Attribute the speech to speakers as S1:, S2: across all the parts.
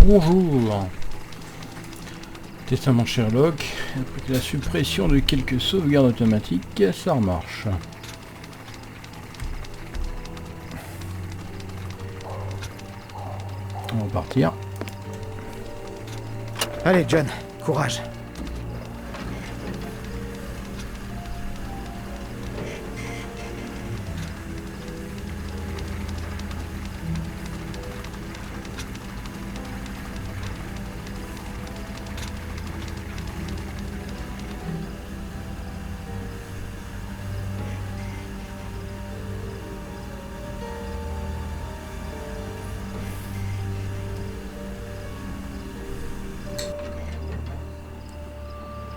S1: Bonjour. Testament de Sherlock. Après la suppression de quelques sauvegardes automatiques, ça remarche. On va partir.
S2: Allez, John, courage.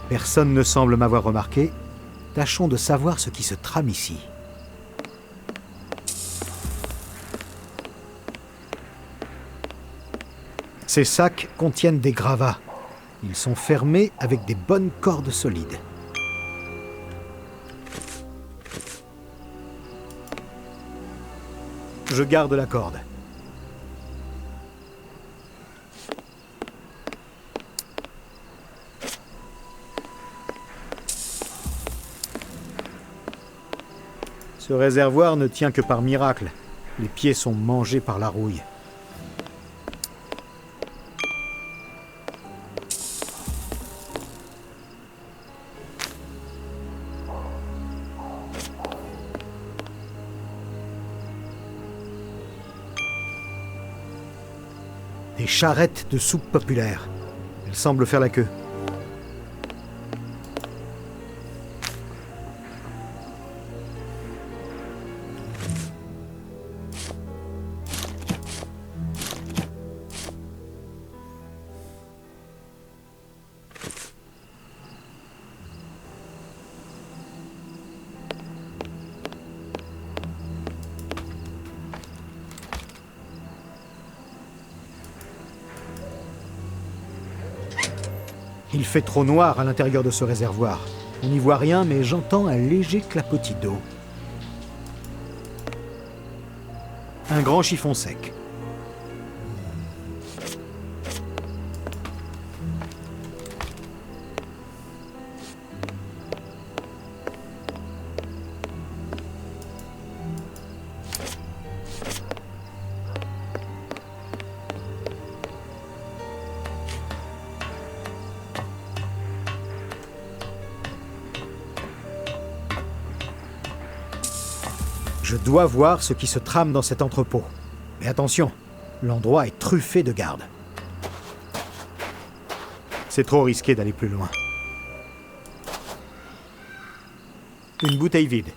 S2: Personne ne semble m'avoir remarqué. Tâchons de savoir ce qui se trame ici. Ces sacs contiennent des gravats. Ils sont fermés avec des bonnes cordes solides. Je garde la corde. Ce réservoir ne tient que par miracle. Les pieds sont mangés par la rouille. Des charrettes de soupe populaire. Elles semblent faire la queue. Il fait trop noir à l'intérieur de ce réservoir. On n'y voit rien, mais j'entends un léger clapotis d'eau. Un grand chiffon sec. Je dois voir ce qui se trame dans cet entrepôt. Mais attention, l'endroit est truffé de gardes. C'est trop risqué d'aller plus loin. Une bouteille vide.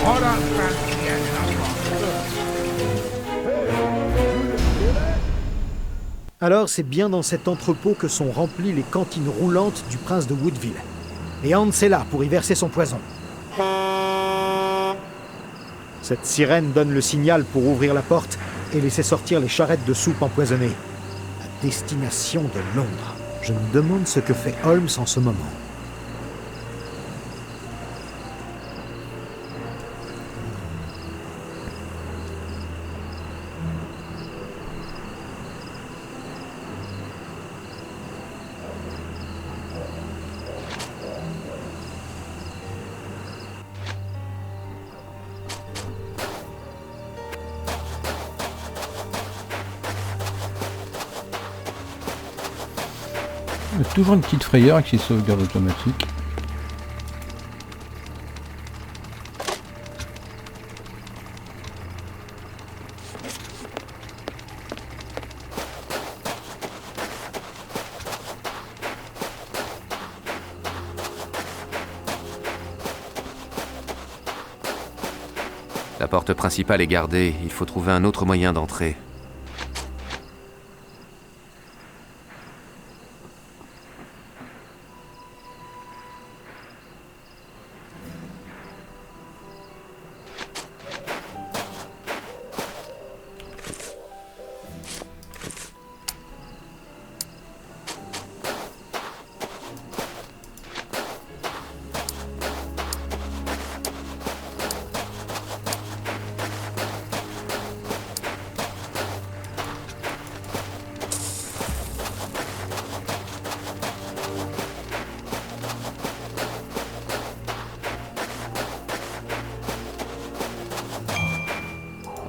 S3: don't fancy getting up on
S2: Alors c'est bien dans cet entrepôt que sont remplies les cantines roulantes du prince de Woodville. Et Hans est là pour y verser son poison. Cette sirène donne le signal pour ouvrir la porte et laisser sortir les charrettes de soupe empoisonnées. À destination de Londres. Je me demande ce que fait Holmes en ce moment.
S1: Il y a toujours une petite frayeur avec ces sauvegardes automatiques.
S4: La porte principale est gardée, il faut trouver un autre moyen d'entrer.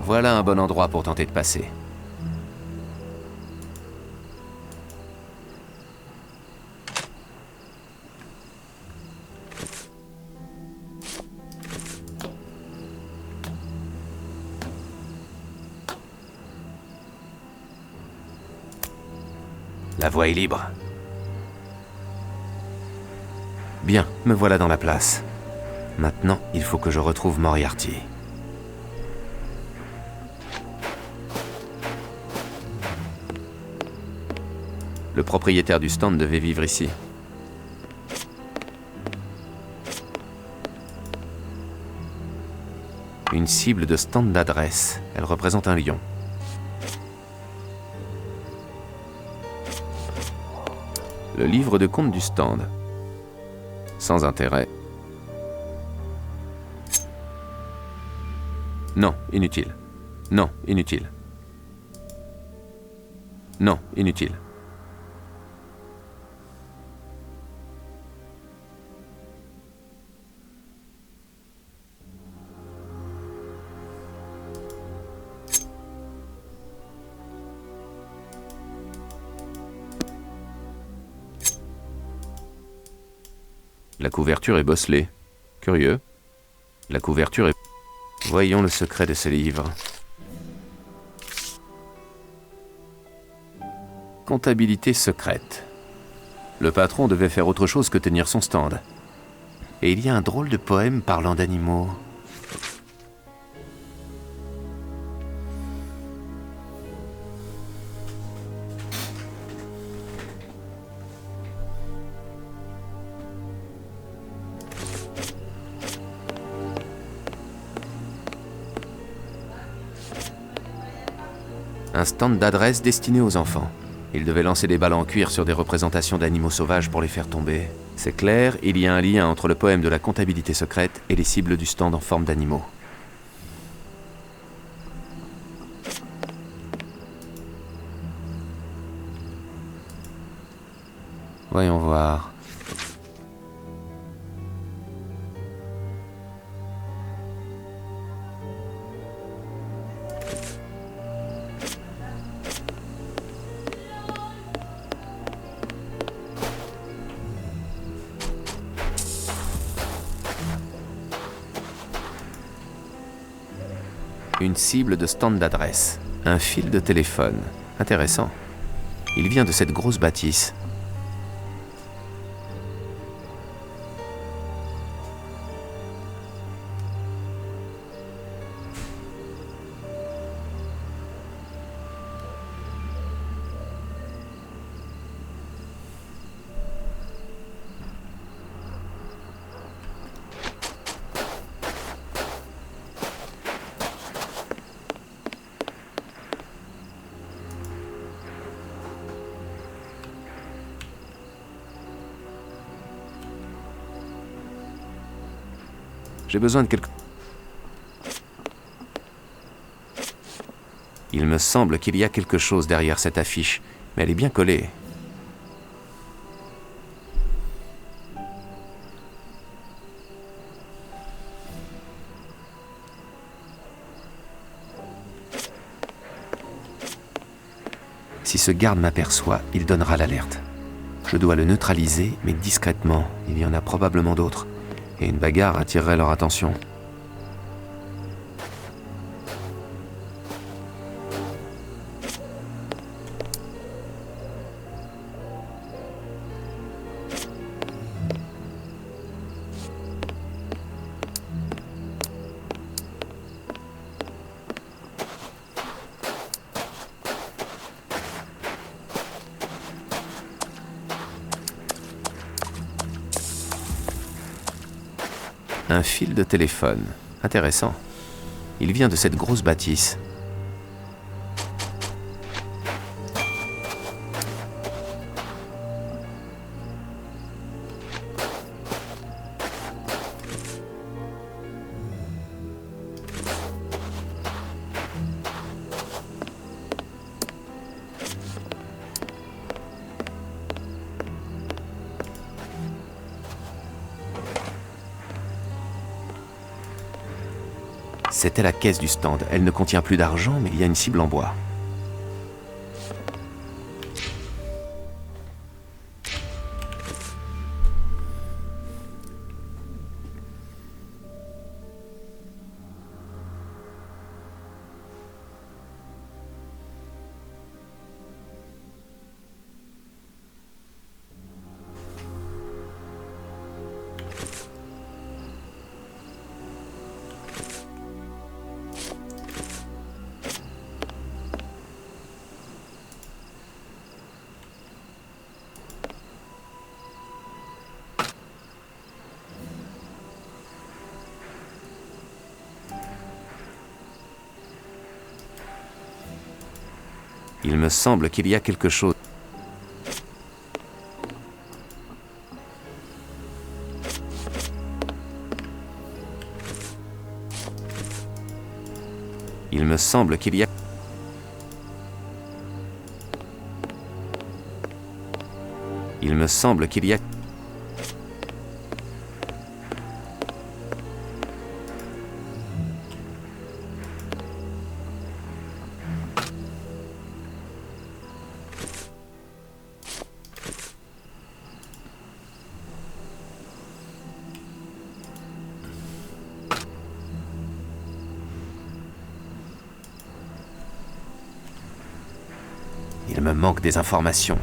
S4: Voilà un bon endroit pour tenter de passer. La voie est libre. Bien, me voilà dans la place. Maintenant, il faut que je retrouve Moriarty. Le propriétaire du stand devait vivre ici. Une cible de stand d'adresse. Elle représente un lion. Le livre de compte du stand. Sans intérêt. Non, inutile. Non, inutile. Non, inutile. La couverture est bosselée. Curieux. La couverture est... Voyons le secret de ce livre. Comptabilité secrète. Le patron devait faire autre chose que tenir son stand. Et il y a un drôle de poème parlant d'animaux. Un stand d'adresse destiné aux enfants. Il devait lancer des balles en cuir sur des représentations d'animaux sauvages pour les faire tomber. C'est clair, il y a un lien entre le poème de la comptabilité secrète et les cibles du stand en forme d'animaux. Voyons voir. Une cible de stand d'adresse. Un fil de téléphone. Intéressant. Il vient de cette grosse bâtisse. J'ai besoin de quelque... Il me semble qu'il y a quelque chose derrière cette affiche, mais elle est bien collée. Si ce garde m'aperçoit, il donnera l'alerte. Je dois le neutraliser, mais discrètement. Il y en a probablement d'autres. Et une bagarre attirerait leur attention. Un fil de téléphone. Intéressant. Il vient de cette grosse bâtisse. C'était la caisse du stand. Elle ne contient plus d'argent, mais il y a une cible en bois. Il me semble qu'il y a quelque chose. Il me semble qu'il y a... Il me semble qu'il y a... Il me manque des informations.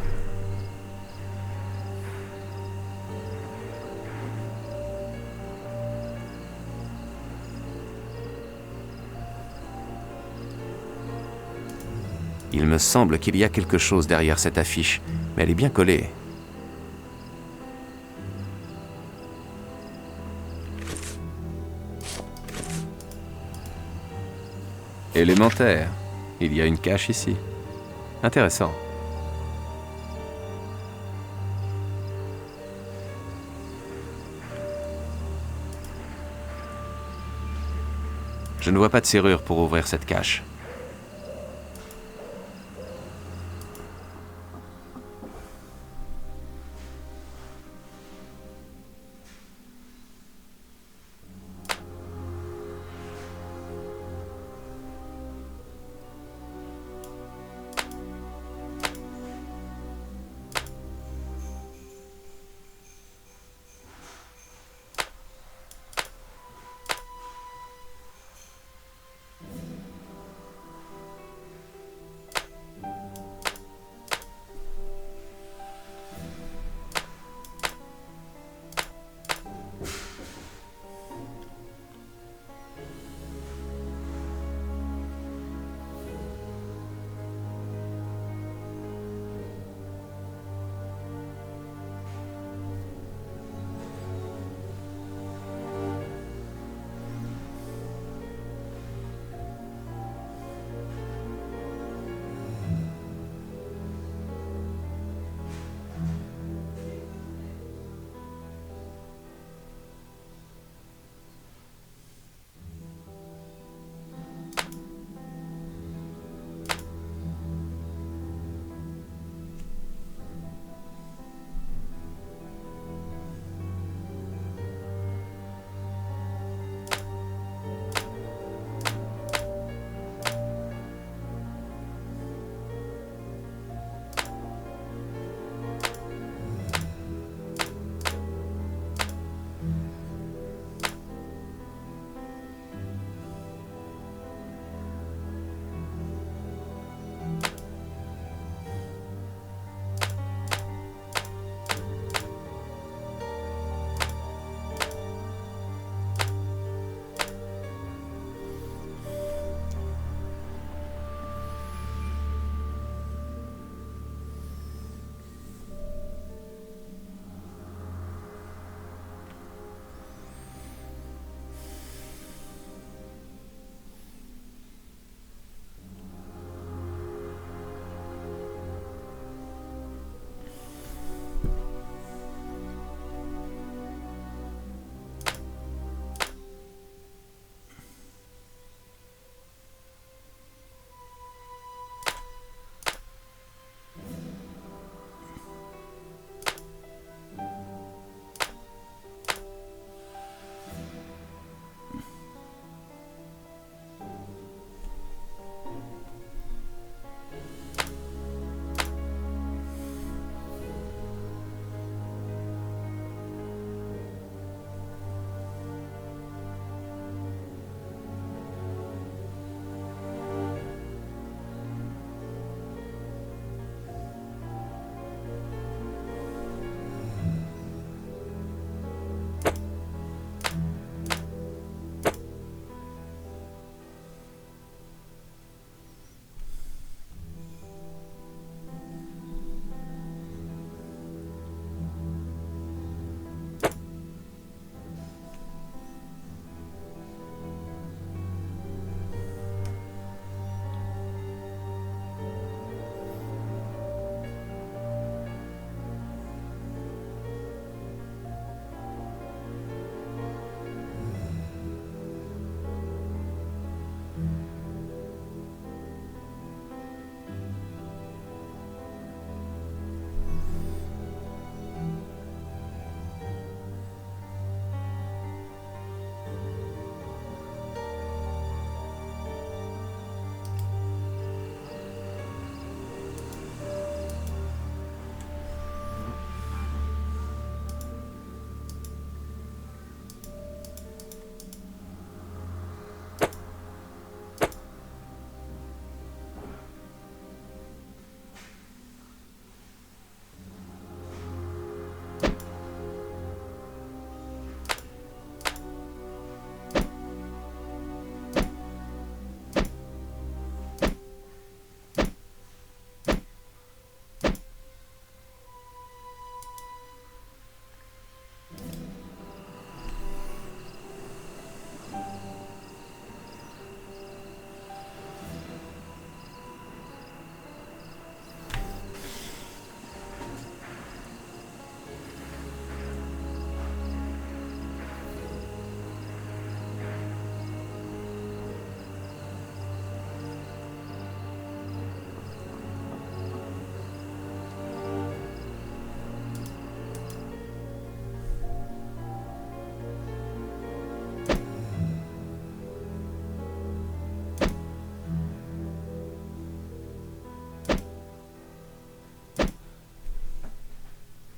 S4: Il me semble qu'il y a quelque chose derrière cette affiche, mais elle est bien collée. Élémentaire. Il y a une cache ici. Intéressant. Je ne vois pas de serrure pour ouvrir cette cache.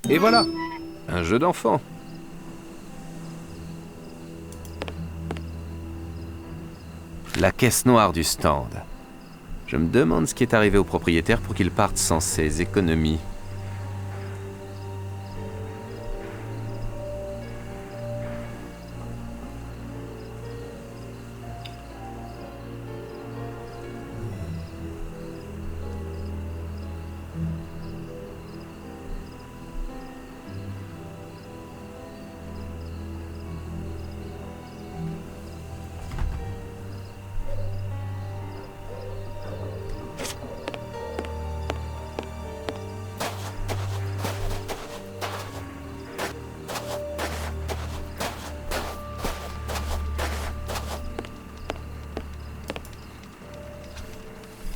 S4: Et voilà, un jeu d'enfant. La caisse noire du stand. Je me demande ce qui est arrivé au propriétaire pour qu'il parte sans ses économies.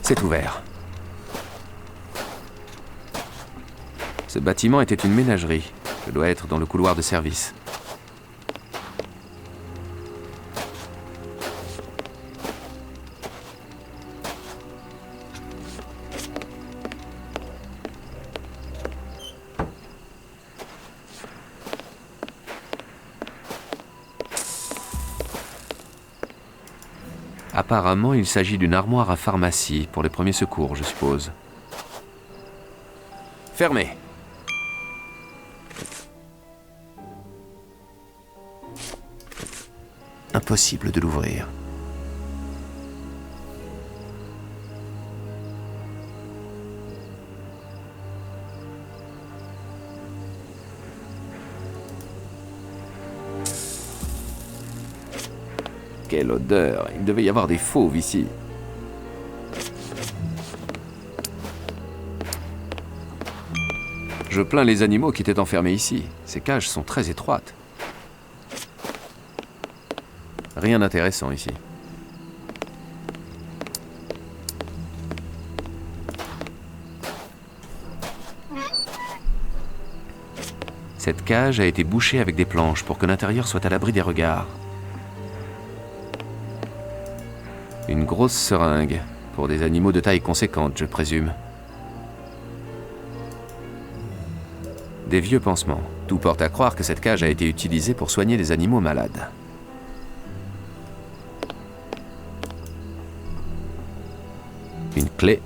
S4: C'est ouvert. Ce bâtiment était une ménagerie. Je dois être dans le couloir de service. Apparemment, il s'agit d'une armoire à pharmacie, pour les premiers secours, je suppose. Fermé. Impossible de l'ouvrir. Quelle odeur! Il devait y avoir des fauves ici. Je plains les animaux qui étaient enfermés ici. Ces cages sont très étroites. Rien d'intéressant ici. Cette cage a été bouchée avec des planches pour que l'intérieur soit à l'abri des regards. Une grosse seringue, pour des animaux de taille conséquente, je présume. Des vieux pansements. Tout porte à croire que cette cage a été utilisée pour soigner les animaux malades. Une clé.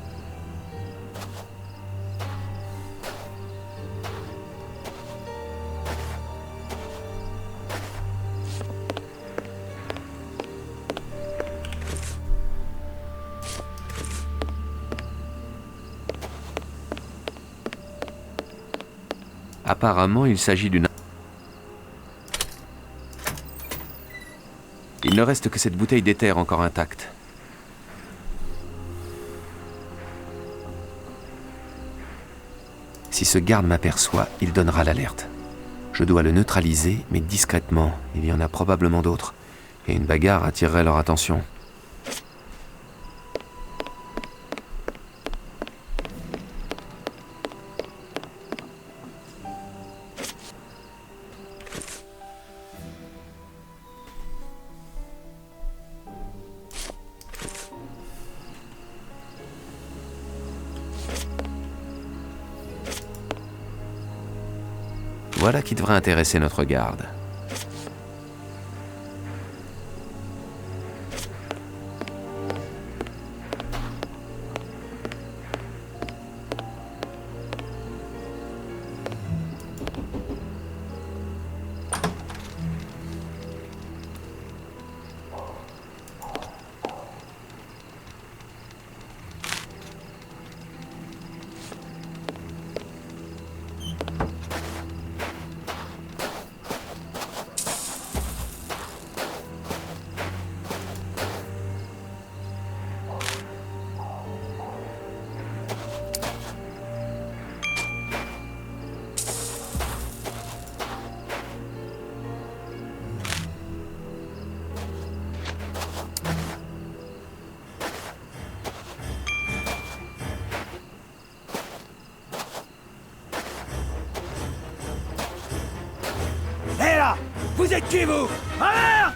S4: Apparemment, il s'agit d'une... Il ne reste que cette bouteille d'éther encore intacte. Si ce garde m'aperçoit, il donnera l'alerte. Je dois le neutraliser, mais discrètement. Il y en a probablement d'autres. Et une bagarre attirerait leur attention. Voilà qui devrait intéresser notre garde.
S5: Hé là! Vous êtes qui, vous? Ah merde!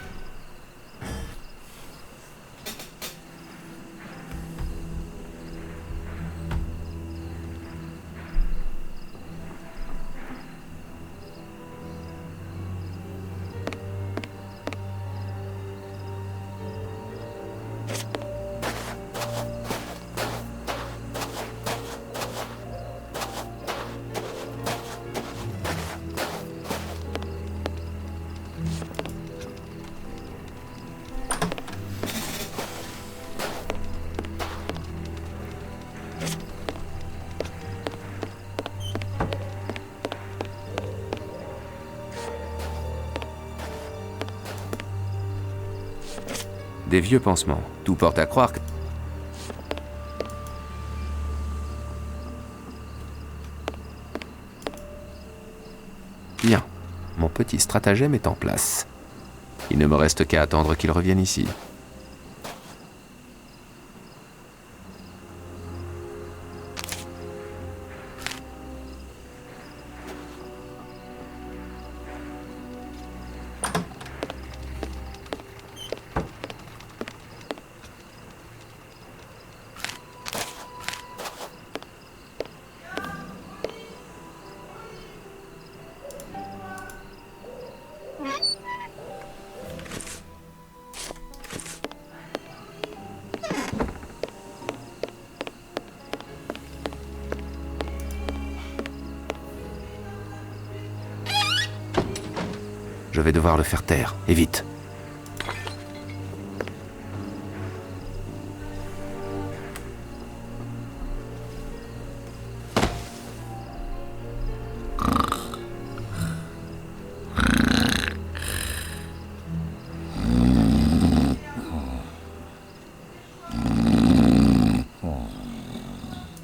S4: Des vieux pansements. Tout porte à croire que... Bien. Mon petit stratagème est en place. Il ne me reste qu'à attendre qu'il revienne ici. Je vais devoir le faire taire, et vite.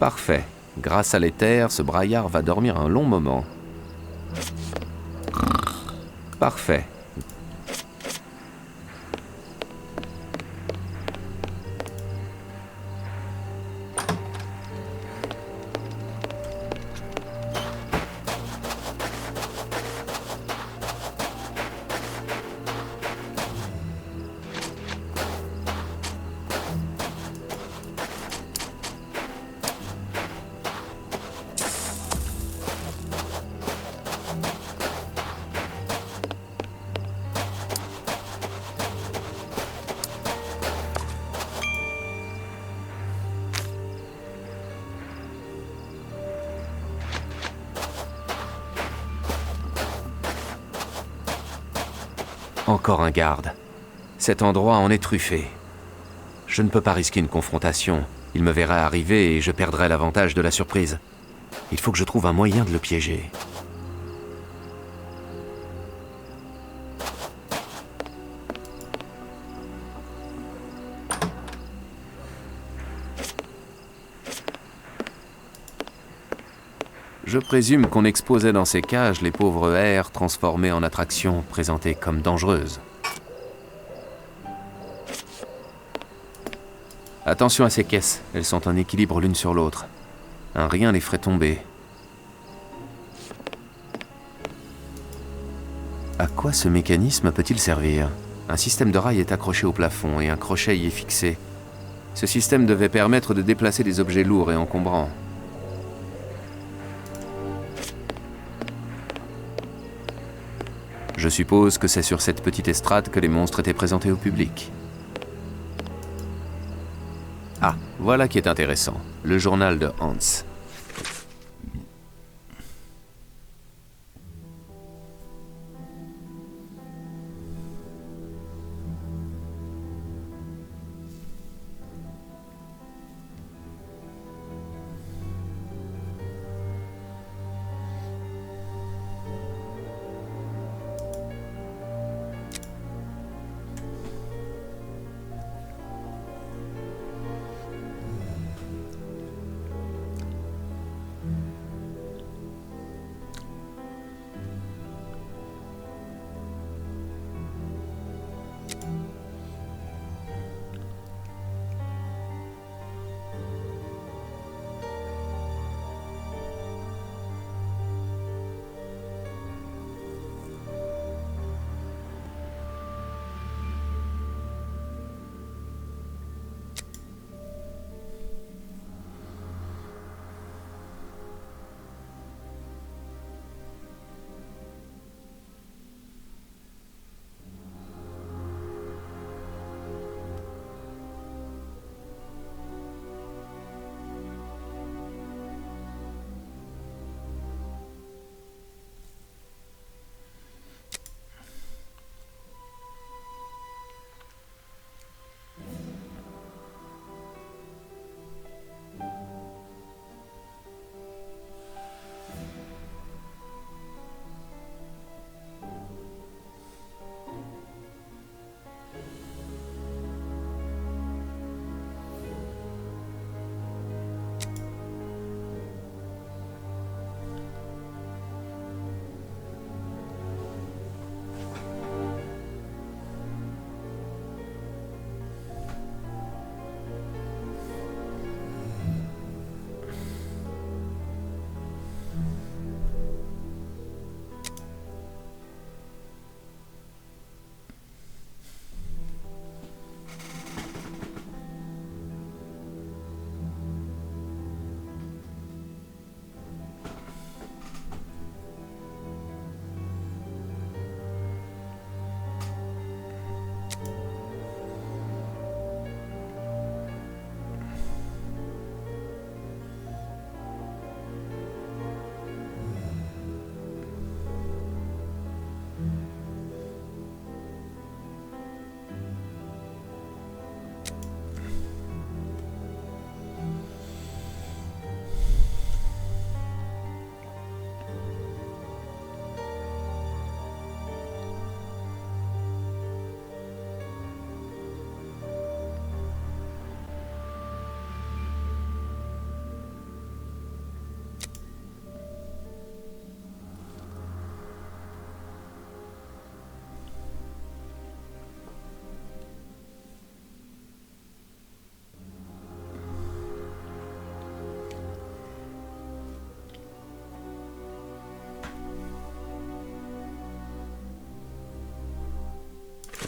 S4: Parfait. Grâce à l'éther, ce braillard va dormir un long moment. Parfait. Encore un garde. Cet endroit en est truffé. Je ne peux pas risquer une confrontation. Il me verrait arriver et je perdrais l'avantage de la surprise. Il faut que je trouve un moyen de le piéger. Je présume qu'on exposait dans ces cages les pauvres hères transformées en attractions, présentées comme dangereuses. Attention à ces caisses, elles sont en équilibre l'une sur l'autre. Un rien les ferait tomber. À quoi ce mécanisme peut-il servir? Un système de rails est accroché au plafond et un crochet y est fixé. Ce système devait permettre de déplacer des objets lourds et encombrants. Je suppose que c'est sur cette petite estrade que les monstres étaient présentés au public. Ah, voilà qui est intéressant. Le journal de Hans.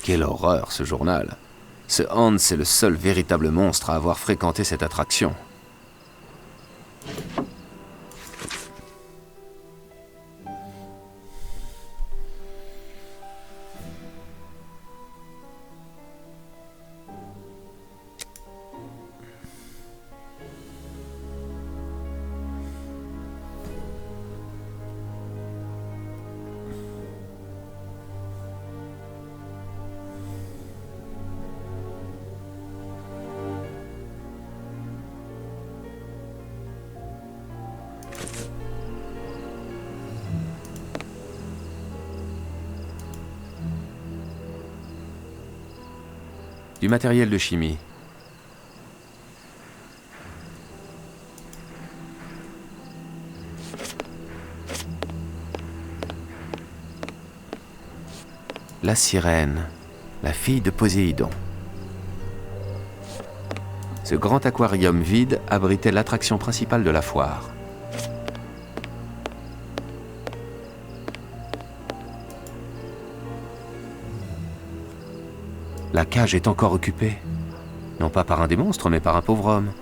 S4: Quelle horreur, ce journal. Ce Hans est le seul véritable monstre à avoir fréquenté cette attraction. Du matériel de chimie. La sirène, la fille de Poséidon. Ce grand aquarium vide abritait l'attraction principale de la foire. La cage est encore occupée. Non pas par un des monstres, mais par un pauvre homme.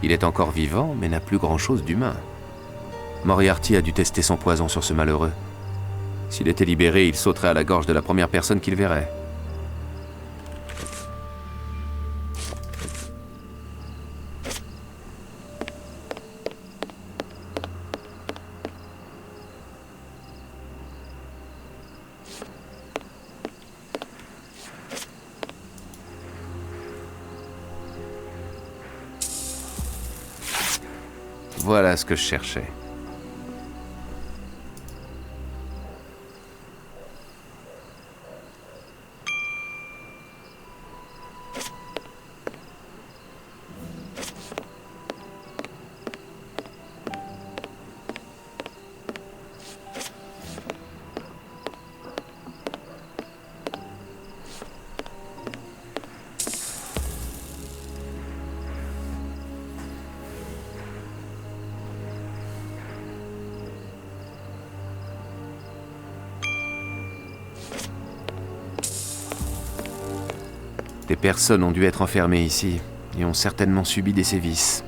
S4: Il est encore vivant, mais n'a plus grand-chose d'humain. Moriarty a dû tester son poison sur ce malheureux. S'il était libéré, il sauterait à la gorge de la première personne qu'il verrait. Voilà ce que je cherchais. Des personnes ont dû être enfermées ici et ont certainement subi des sévices.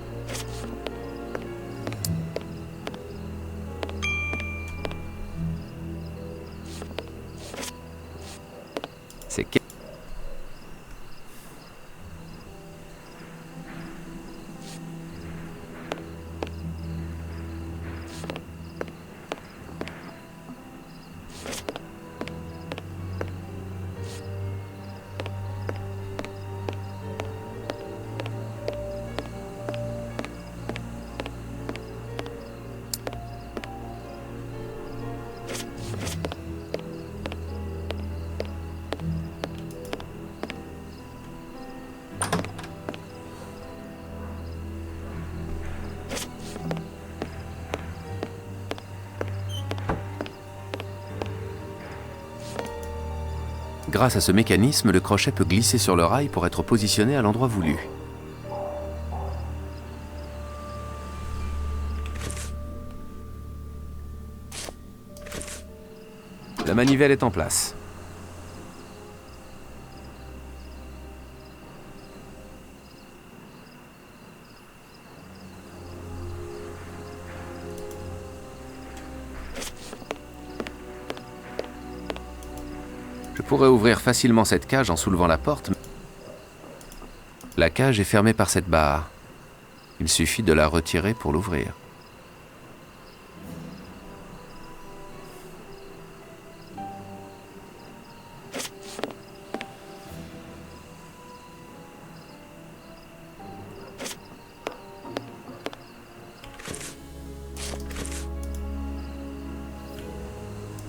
S4: C'est que... Grâce à ce mécanisme, le crochet peut glisser sur le rail pour être positionné à l'endroit voulu. La manivelle est en place. Je pourrais ouvrir facilement cette cage en soulevant la porte. La cage est fermée par cette barre. Il suffit de la retirer pour l'ouvrir.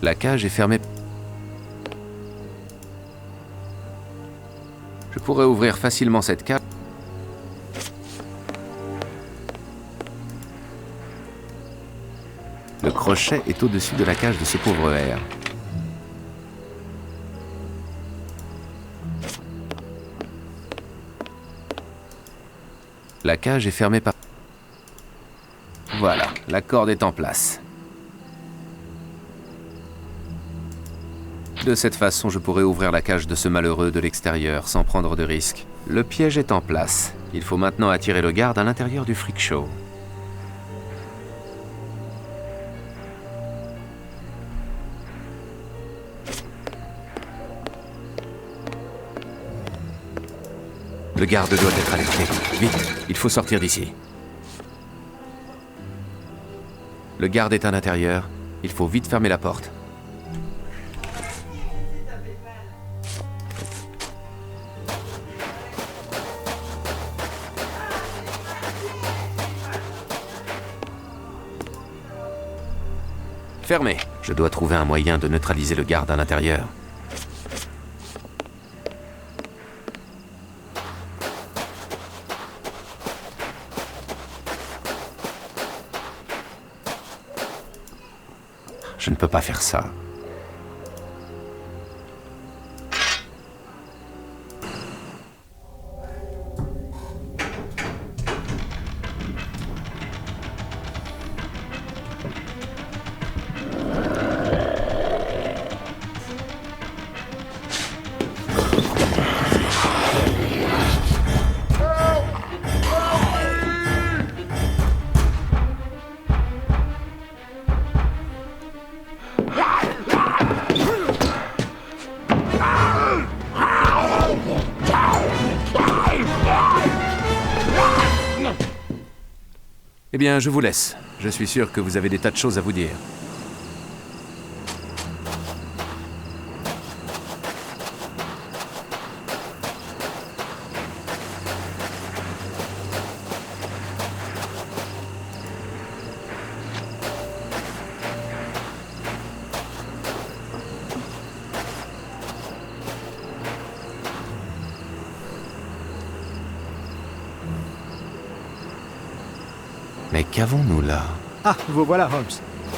S4: La cage est fermée. Je pourrais ouvrir facilement cette cage. Le crochet est au-dessus de la cage de ce pauvre ver. La cage est fermée par... Voilà. La corde est en place. De cette façon, je pourrai ouvrir la cage de ce malheureux de l'extérieur sans prendre de risque. Le piège est en place. Il faut maintenant attirer le garde à l'intérieur du freak show. Le garde doit être alerté. Vite, il faut sortir d'ici. Le garde est à l'intérieur. Il faut vite fermer la porte. Fermé. Je dois trouver un moyen de neutraliser le garde à l'intérieur. Je ne peux pas faire ça. Eh bien, je vous laisse. Je suis sûr que vous avez des tas de choses à vous dire. Mais qu'avons-nous là?
S2: Ah, vous voilà, Holmes.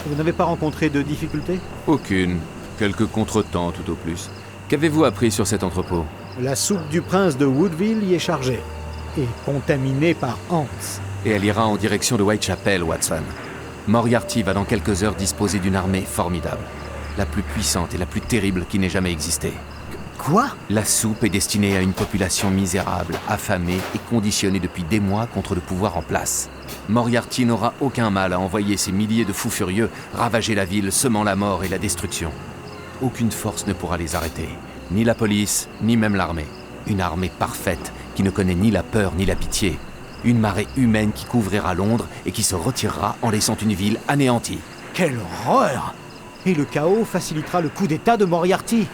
S2: Vous n'avez pas rencontré de difficultés?
S4: Aucune. Quelques contretemps tout au plus. Qu'avez-vous appris sur cet entrepôt?
S2: La soupe du prince de Woodville y est chargée. Et contaminée par Hans.
S4: Et elle ira en direction de Whitechapel, Watson. Moriarty va dans quelques heures disposer d'une armée formidable. La plus puissante et la plus terrible qui n'ait jamais existé.
S2: Quoi?
S4: La soupe est destinée à une population misérable, affamée et conditionnée depuis des mois contre le pouvoir en place. Moriarty n'aura aucun mal à envoyer ses milliers de fous furieux ravager la ville, semant la mort et la destruction. Aucune force ne pourra les arrêter, ni la police, ni même l'armée. Une armée parfaite qui ne connaît ni la peur ni la pitié. Une marée humaine qui couvrira Londres et qui se retirera en laissant une ville anéantie.
S2: Quelle horreur! Et le chaos facilitera le coup d'état de Moriarty.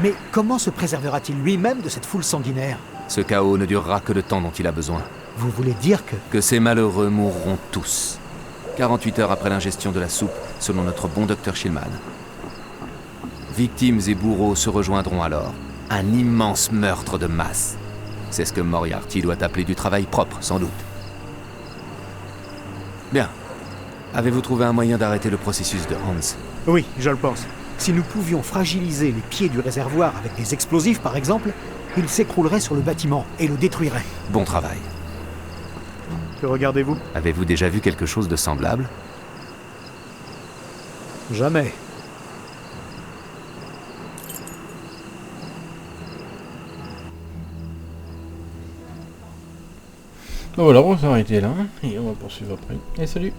S2: Mais comment se préservera-t-il lui-même de cette foule sanguinaire?
S4: Ce chaos ne durera que le temps dont il a besoin.
S2: Vous voulez dire que...
S4: Que ces malheureux mourront tous. 48 heures après l'ingestion de la soupe, selon notre bon docteur Shillman. Victimes et bourreaux se rejoindront alors. Un immense meurtre de masse. C'est ce que Moriarty doit appeler du travail propre, sans doute. Bien. Avez-vous trouvé un moyen d'arrêter le processus de Hans?
S2: Oui, je le pense. Si nous pouvions fragiliser les pieds du réservoir avec des explosifs, par exemple, il s'écroulerait sur le bâtiment et le détruirait.
S4: Bon travail.
S2: Que regardez-vous?
S4: Avez-vous déjà vu quelque chose de semblable?
S2: Jamais.
S1: Bon, voilà, on va s'arrêter là, et on va poursuivre après. Et salut!